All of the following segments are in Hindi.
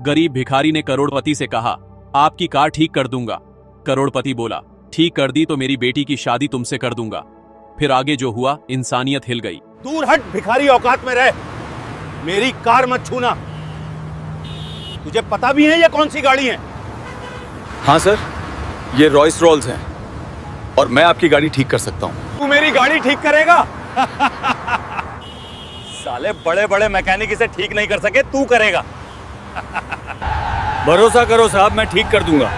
गरीब भिखारी ने करोड़पति से कहा, आपकी कार ठीक कर दूंगा। करोड़पति बोला, ठीक कर दी तो मेरी बेटी की शादी तुमसे कर दूंगा। फिर आगे जो हुआ, इंसानियत हिल गई। दूर हट भिखारी, औकात में रह, मेरी कार मत छूना। तुझे पता भी है ये कौन सी गाड़ी है? हाँ सर, ये रॉयस रॉल्स है और मैं आपकी गाड़ी ठीक कर सकता हूँ। तू मेरी गाड़ी ठीक करेगा? साले बड़े बड़े मैकेनिक इसे ठीक नहीं कर सके, तू करेगा। भरोसा करो साहब, मैं ठीक कर दूंगा।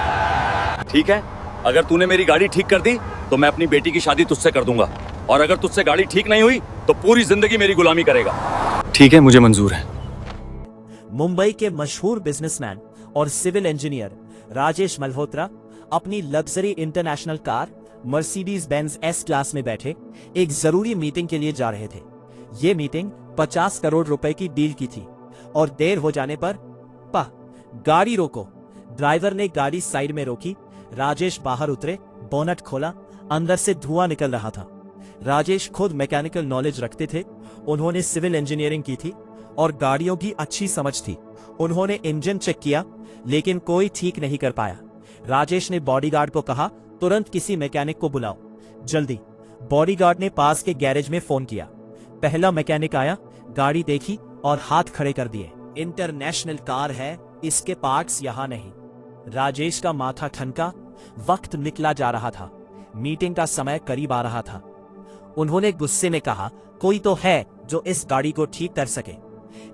ठीक है, अगर तूने मेरी गाड़ी ठीक कर दी तो मैं अपनी बेटी की शादी तुझसे कर दूंगा, और अगर तुझसे गाड़ी ठीक नहीं हुई तो पूरी जिंदगी मेरी गुलामी करेगा। ठीक है, मुझे मंजूर है। मुंबई के मशहूर बिजनेसमैन और सिविल इंजीनियर राजेश मल्होत्रा अपनी luxury international car Mercedes Benz S class में बैठे एक जरूरी मीटिंग के लिए जा रहे थे। ये मीटिंग 50 करोड़ रुपए की डील की थी और देर हो जाने पर गाड़ी रोको। ड्राइवर ने गाड़ी साइड में रोकी। राजेश बाहर उतरे, बोनट खोला, अंदर से धुआं निकल रहा था। राजेश खुद मैकेनिकल नॉलेज रखते थे, उन्होंने सिविल इंजीनियरिंग की थी और गाड़ियों की अच्छी समझ थी। उन्होंने इंजन चेक किया लेकिन कोई ठीक नहीं कर पाया। राजेश ने बॉडीगार्ड को कहा, तुरंत किसी मैकेनिक को बुलाओ, जल्दी। बॉडीगार्ड ने पास के गैरेज में फोन किया। पहला मैकेनिक आया, गाड़ी देखी और हाथ खड़े कर दिए। इंटरनेशनल कार है, इसके पार्ट्स यहां नहीं। राजेश का माथा ठनका। वक्त निकला जा रहा था, मीटिंग का समय करीब आ रहा था। उन्होंने गुस्से में कहा, कोई तो है जो इस गाड़ी को ठीक कर सके,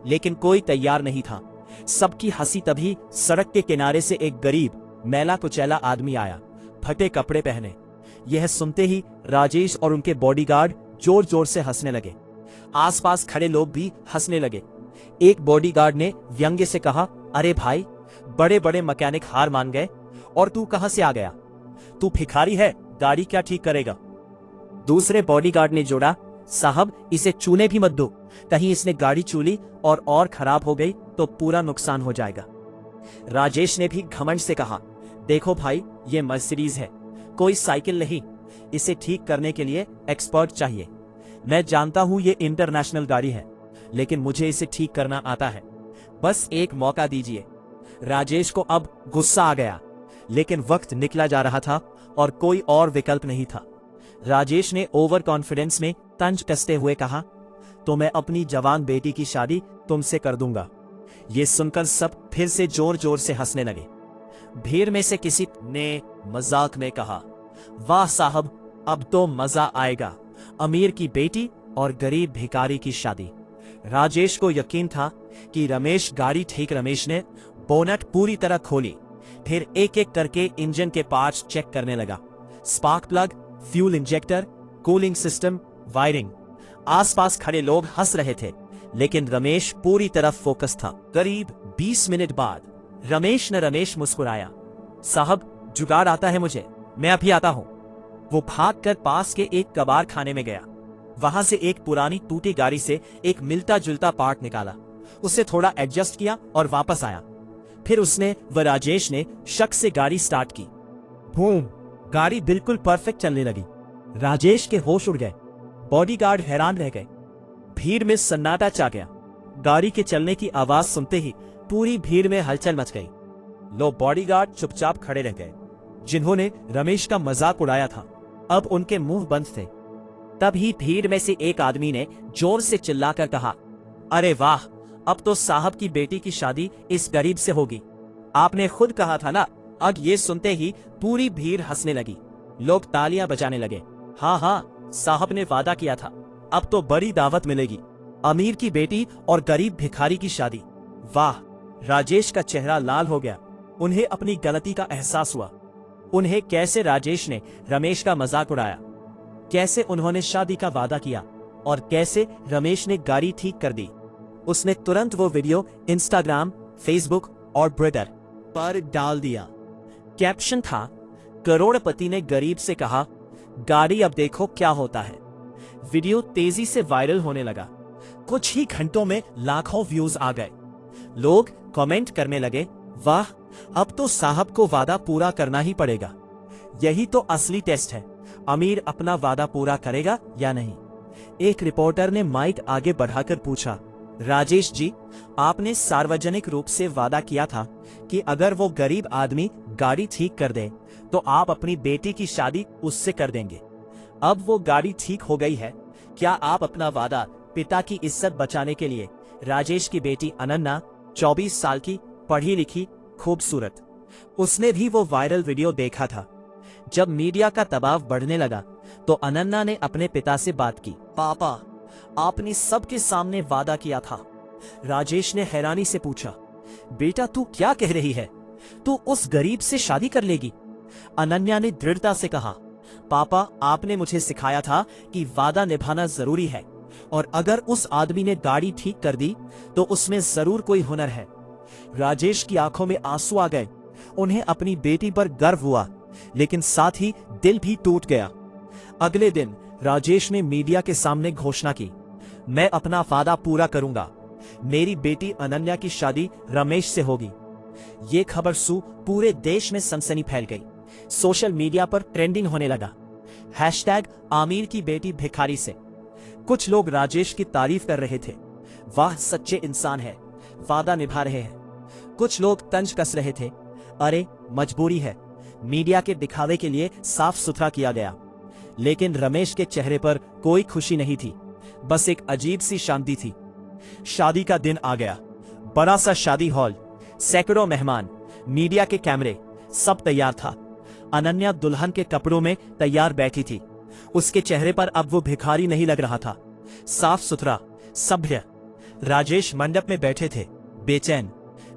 लेकिन कोई तैयार नहीं था। सबकी हंसी तभी सड़क के किनारे से एक गरीब मैला कुचैला आदमी आया, फटे कपड़े पहने। यह सुनते ही राजेश और उनके बॉडीगार्ड जोर जोर से हंसने लगे। आसपास खड़े लोग भी हंसने लगे। एक बॉडीगार्ड ने व्यंग्य से कहा, अरे भाई, बड़े बड़े मैकेनिक हार मान गए और तू कहां से आ गया? तू भिखारी है, गाड़ी क्या ठीक करेगा? दूसरे बॉडीगार्ड ने जोड़ा, साहब इसे चूने भी मत दो, कहीं इसने गाड़ी चूली और खराब हो गई तो पूरा नुकसान हो जाएगा। राजेश ने भी घमंड से कहा, देखो भाई, ये मर्सिडीज है, कोई साइकिल नहीं, इसे ठीक करने के लिए एक्सपर्ट चाहिए। मैं जानता हूं ये इंटरनेशनल गाड़ी है, लेकिन मुझे इसे ठीक करना आता है, बस एक मौका दीजिए। राजेश को अब गुस्सा आ गया, लेकिन वक्त निकला जा रहा था और कोई और विकल्प नहीं था। राजेश ने ओवर कॉन्फिडेंस में तंज कसते हुए कहा, तो मैं अपनी जवान बेटी की शादी तुमसे कर दूंगा। ये सुनकर सब फिर से जोर जोर से हंसने लगे। भीड़ में से किसी ने मजाक में कहा, वाह साहब, अब तो मजा आएगा, अमीर की बेटी और गरीब भिखारी की शादी। राजेश को यकीन था कि रमेश ने बोनट पूरी तरह खोली, फिर एक एक करके इंजन के पार्ट्स चेक करने लगा। Spark plug, fuel injector, cooling system, wiring. आसपास खड़े लोग हंस रहे थे, लेकिन रमेश पूरी तरह फोकस था। करीब 20 मिनट बाद रमेश मुस्कुराया, साहब जुगाड़ आता है मुझे, मैं अभी आता हूं। वो भागकर पास के एक कबाड़ खाने में गया। वहां से एक पुरानी टूटी गाड़ी से एक मिलता जुलता पार्ट निकाला, उसे थोड़ा एडजस्ट किया और वापस आया। फिर उसने व राजेश ने शक से गाड़ी स्टार्ट की। बूम, गाड़ी बिल्कुल परफेक्ट चलने लगी। राजेश के होश उड़ गए, बॉडीगार्ड हैरान रह गए। भीड़ में सन्नाटा छा गया। गाड़ी के चलने की आवाज सुनते ही पूरी भीड़ में हलचल मच गई। लोग बॉडीगार्ड चुपचाप खड़े रह गए, जिन्होंने रमेश का मजाक उड़ाया था, अब उनके मुंह बंद थे। तभी भीड़ में से एक आदमी ने जोर से चिल्लाकर कहा, अरे वाह, अब तो साहब की बेटी की शादी इस गरीब से होगी। आपने खुद कहा था ना। अब ये सुनते ही पूरी भीड़ हंसने लगी। लोग तालियां बजाने लगे। हाँ, साहब ने वादा किया था, अब तो बड़ी दावत मिलेगी, अमीर की बेटी और गरीब भिखारी की शादी। वाह, राजेश का चेहरा लाल हो गया। उन्हें अपनी गलती का एहसास हुआ। उन्हें कैसे राजेश ने रमेश का मजाक उड़ाया, कैसे उन्होंने शादी का वादा किया और कैसे रमेश ने गाड़ी ठीक कर दी। उसने तुरंत वो वीडियो इंस्टाग्राम, फेसबुक और ट्विटर पर डाल दिया। कैप्शन था, करोड़पति ने गरीब से कहा, गाड़ी अब देखो क्या होता है। वीडियो तेजी से वायरल होने लगा। कुछ ही घंटों में लाखों व्यूज आ गए। लोग कमेंट करने लगे, वाह, अब तो साहब को वादा पूरा करना ही पड़ेगा। यही तो असली टेस्ट है, अमीर अपना वादा पूरा करेगा या नहीं। एक रिपोर्टर ने माइक आगे बढ़ाकर पूछा, राजेश जी, आपने सार्वजनिक रूप से वादा किया था कि अगर वो गरीब आदमी गाड़ी ठीक कर दे तो आप अपनी बेटी की शादी उससे कर देंगे। अब वो गाड़ी ठीक हो गई है, क्या आप अपना वादा पिता की इज्जत बचाने के लिए राजेश की बेटी अनन्या, 24 साल की, पढ़ी लिखी, खूबसूरत, उसने भी वो वायरल वीडियो देखा था। जब मीडिया का दबाव बढ़ने लगा तो अनन्या ने अपने पिता से बात की। पापा, आपने सबके सामने वादा किया था। राजेश ने हैरानी से पूछा, बेटा तू क्या कह रही है? तू उस गरीब से शादी कर लेगी? अनन्या ने दृढ़ता से कहा, पापा, आपने मुझे सिखाया था कि वादा निभाना जरूरी है, और अगर उस आदमी ने गाड़ी ठीक कर दी तो उसमें जरूर कोई हुनर है। राजेश की आंखों में आंसू आ गए। उन्हें अपनी बेटी पर गर्व हुआ, लेकिन साथ ही दिल भी टूट गया। अगले दिन राजेश ने मीडिया के सामने घोषणा की, मैं अपना वादा पूरा करूंगा। मेरी बेटी अनन्या की शादी रमेश से होगी। ये खबर पूरे देश में सनसनी फैल गई। सोशल मीडिया पर ट्रेंडिंग होने लगा। #आमिर की बेटी भिखारी से। कुछ लोग राजेश की तारीफ कर रहे थे, वाह सच्चे इंसान है, वादा निभा रहे हैं। कुछ लोग तंज कस रहे थे, अरे मजबूरी है, मीडिया के दिखावे के लिए साफ सुथरा किया गया। लेकिन रमेश के चेहरे पर कोई खुशी नहीं थी, बस एक अजीब सी शांति थी। शादी का दिन आ गया। बड़ा सा शादी हॉल, सैकड़ों मेहमान, मीडिया के कैमरे, सब तैयार था। अनन्या दुल्हन के कपड़ों में तैयार बैठी थी। उसके चेहरे पर अब वो भिखारी नहीं लग रहा था, साफ सुथरा, सभ्य। राजेश मंडप में बैठे थे, बेचैन।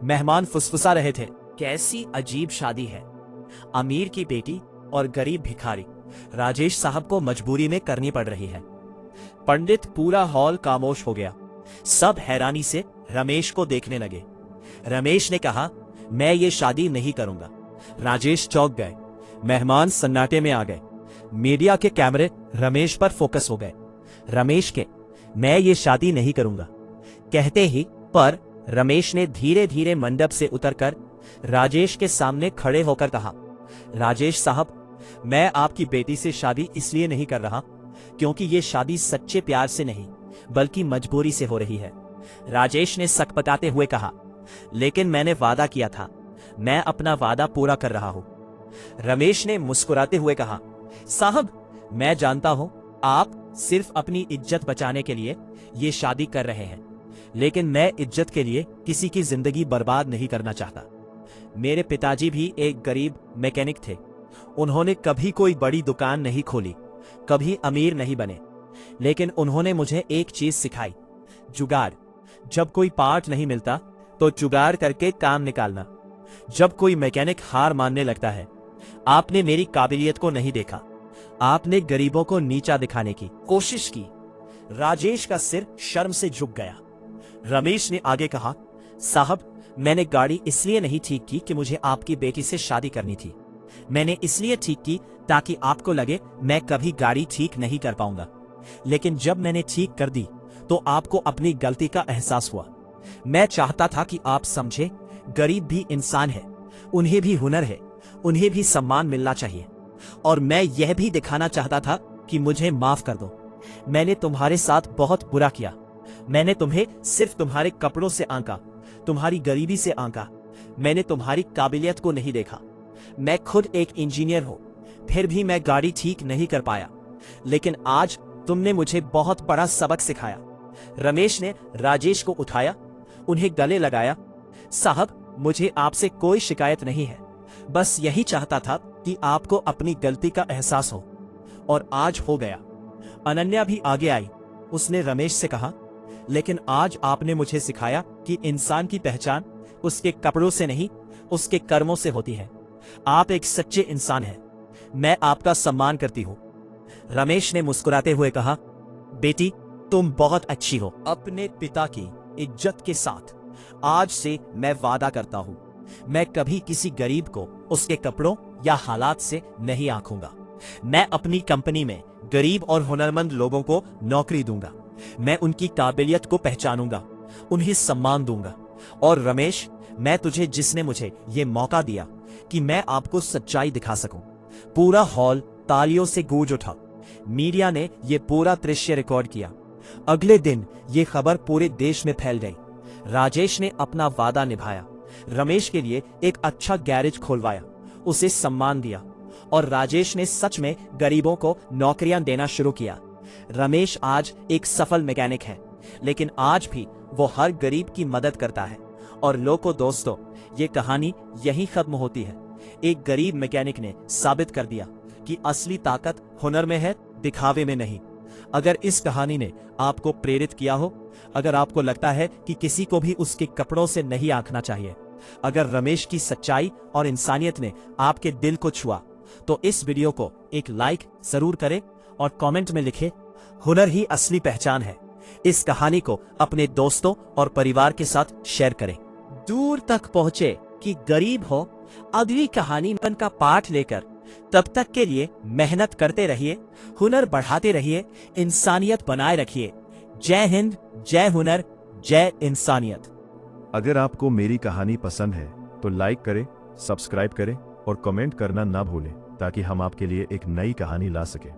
मेहमान फुसफुसा रहे थे, कैसी अजीब शादी है, अमीर की बेटी और गरीब भिखारी। राजेश साहब को मजबूरी में करनी पड़ रही है। पंडित, पूरा हॉल खामोश हो गया। सब हैरानी से रमेश को देखने लगे। रमेश ने कहा, मैं ये शादी नहीं करूंगा। राजेश चौंक गए। मेहमान सन्नाटे में आ गए। मीडिया के कैमरे रमेश पर फोकस हो गए। रमेश के, मैं ये शादी नहीं करूंगा कहते ही पर रमेश ने धीरे धीरे मंडप से उतरकर राजेश के सामने खड़े होकर कहा, राजेश साहब, मैं आपकी बेटी से शादी इसलिए नहीं कर रहा क्योंकि ये शादी सच्चे प्यार से नहीं बल्कि मजबूरी से हो रही है। राजेश ने सकपकाते हुए कहा, लेकिन मैंने वादा किया था, मैं अपना वादा पूरा कर रहा हूं। रमेश ने मुस्कुराते हुए कहा, साहब, मैं जानता हूं आप सिर्फ अपनी इज्जत बचाने के लिए ये शादी कर रहे हैं, लेकिन मैं इज्जत के लिए किसी की जिंदगी बर्बाद नहीं करना चाहता। मेरे पिताजी भी एक गरीब मैकेनिक थे। उन्होंने कभी कोई बड़ी दुकान नहीं खोली, कभी अमीर नहीं बने, लेकिन उन्होंने मुझे एक चीज सिखाई, जुगाड़। जब कोई पार्ट नहीं मिलता तो जुगाड़ करके काम निकालना। जब कोई मैकेनिक हार मानने लगता है, आपने मेरी काबिलियत को नहीं देखा, आपने गरीबों को नीचा दिखाने की कोशिश की। राजेश का सिर शर्म से झुक गया। रमेश ने आगे कहा, साहब, मैंने गाड़ी इसलिए नहीं ठीक की कि मुझे आपकी बेटी से शादी करनी थी। मैंने इसलिए ठीक की ताकि आपको लगे मैं कभी गाड़ी ठीक नहीं कर पाऊंगा। लेकिन जब मैंने ठीक कर दी तो आपको अपनी गलती का एहसास हुआ। मैं चाहता था कि आप समझे, गरीब भी इंसान है, उन्हें भी हुनर है, उन्हें भी सम्मान मिलना चाहिए। और मैं यह भी दिखाना चाहता था कि मुझे माफ कर दो। मैंने तुम्हारे साथ बहुत बुरा किया। मैंने तुम्हें सिर्फ तुम्हारे कपड़ों से आंका, तुम्हारी गरीबी से आंका। मैंने तुम्हारी काबिलियत को नहीं देखा। मैं खुद एक इंजीनियर हूं, फिर भी मैं गाड़ी ठीक नहीं कर पाया। लेकिन आज तुमने मुझे बहुत बड़ा सबक सिखाया। रमेश ने राजेश को उठाया, उन्हें गले लगाया। साहब, मुझे आपसे कोई शिकायत नहीं है, बस यही चाहता था कि आपको अपनी गलती का एहसास हो, और आज हो गया। अनन्या भी आगे आई। उसने रमेश से कहा, लेकिन आज आपने मुझे सिखाया कि इंसान की पहचान उसके कपड़ों से नहीं, उसके कर्मों से होती है। आप एक सच्चे इंसान हैं। मैं आपका सम्मान करती हूं। रमेश ने मुस्कुराते हुए कहा, बेटी, तुम बहुत अच्छी हो। अपने पिता की इज्जत के साथ आज से मैं वादा करता हूं, मैं कभी किसी गरीब को उसके कपड़ों या हालात से नहीं आंकूंगा। मैं अपनी कंपनी में गरीब और हुनरमंद लोगों को नौकरी दूंगा। मैं उनकी काबिलियत को पहचानूंगा, उन्हें सम्मान दूंगा। और रमेश, मैं तुझे, जिसने मुझे ये मौका दिया कि मैं आपको सच्चाई दिखा सकूं। पूरा हॉल तालियों से गूंज उठा। मीडिया ने यह पूरा दृश्य रिकॉर्ड किया। अगले दिन ये खबर पूरे देश में फैल गई। राजेश ने अपना वादा निभाया, रमेश के लिए एक अच्छा गैरेज खोलवाया, उसे सम्मान दिया और राजेश ने सच में गरीबों को नौकरियां देना शुरू किया। रमेश आज एक सफल मैकेनिक है, लेकिन आज भी वो हर गरीब की मदद करता है। और लोगों दोस्तों, ये कहानी यहीं खत्म होती है। एक गरीब मैकेनिक ने साबित कर दिया कि असली ताकत हुनर में है, दिखावे में नहीं। अगर इस कहानी ने आपको प्रेरित किया हो, अगर आपको लगता है कि किसी को भी उसके कपड़ों से नहीं आंकना चाहिए, अगर रमेश की सच्चाई और इंसानियत ने आपके दिल को छुआ, तो इस वीडियो को एक लाइक जरूर करें और कमेंट में लिखें, हुनर ही असली पहचान है। इस कहानी को अपने दोस्तों और परिवार के साथ शेयर करें। दूर तक पहुंचे कि गरीब हो, अगली कहानी का पाठ लेकर। तब तक के लिए मेहनत करते रहिए, हुनर बढ़ाते रहिए, इंसानियत बनाए रखिए। जय हिंद, जय हुनर, जय इंसानियत। अगर आपको मेरी कहानी पसंद है तो लाइक करें, सब्सक्राइब करें और कमेंट करना ना भूलें, ताकि हम आपके लिए एक नई कहानी ला सकें।